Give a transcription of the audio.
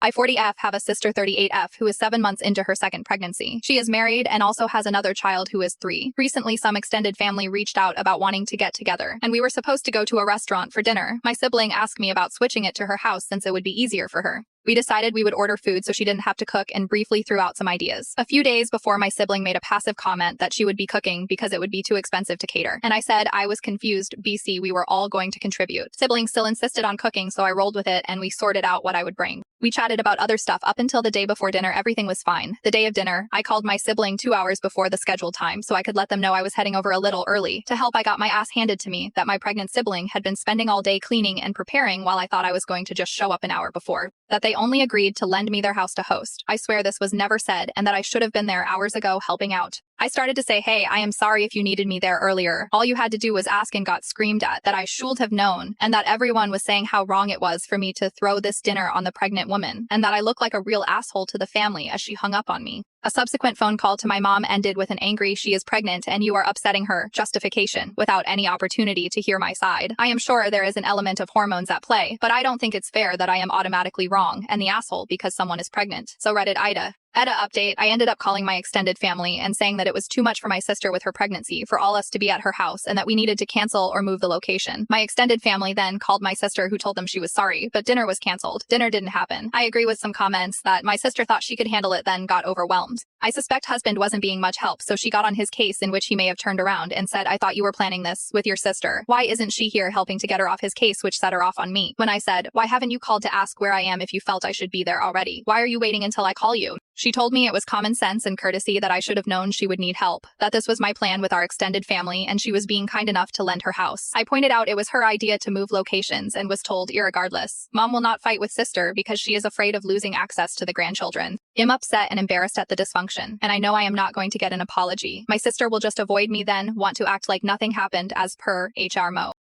I 40F have a sister 38F who is 7 months into her second pregnancy. She is married and also has another child who is 3. Recently, some extended family reached out about wanting to get together, and we were supposed to go to a restaurant for dinner. My sibling asked me about switching it to her house since it would be easier for her. We decided we would order food so she didn't have to cook and briefly threw out some ideas. A few days before, my sibling made a passive comment that she would be cooking because it would be too expensive to cater. And I said I was confused, BC, we were all going to contribute. Sibling still insisted on cooking, so I rolled with it and we sorted out what I would bring. We chatted about other stuff up until the day before dinner. Everything was fine. The day of dinner, I called my sibling 2 hours before the scheduled time so I could let them know I was heading over a little early. To help, I got my ass handed to me that my pregnant sibling had been spending all day cleaning and preparing while I thought I was going to just show up an hour before. That they only agreed to lend me their house to host. I swear this was never said and that I should have been there hours ago helping out. I started to say, hey, I am sorry if you needed me there earlier. All you had to do was ask and got screamed at, that I should have known, and that everyone was saying how wrong it was for me to throw this dinner on the pregnant woman, and that I look like a real asshole to the family as she hung up on me. A subsequent phone call to my mom ended with an angry, she is pregnant and you are upsetting her justification without any opportunity to hear my side. I am sure there is an element of hormones at play, but I don't think it's fair that I am automatically wrong and the asshole because someone is pregnant. So Reddit Ida. Edda update, I ended up calling my extended family and saying that it was too much for my sister with her pregnancy for all us to be at her house and that we needed to cancel or move the location. My extended family then called my sister who told them she was sorry, but dinner was canceled. Dinner didn't happen. I agree with some comments that my sister thought she could handle it then got overwhelmed. I suspect husband wasn't being much help, so she got on his case in which he may have turned around and said, I thought you were planning this with your sister. Why isn't she here helping to get her off his case, which set her off on me? When I said, why haven't you called to ask where I am if you felt I should be there already? Why are you waiting until I call you? She told me it was common sense and courtesy that I should have known she would need help, that this was my plan with our extended family and she was being kind enough to lend her house. I pointed out it was her idea to move locations and was told, irregardless, mom will not fight with sister because she is afraid of losing access to the grandchildren. I'm upset and embarrassed at the dysfunction, and I know I am not going to get an apology. My sister will just avoid me then, want to act like nothing happened as per HR Mo.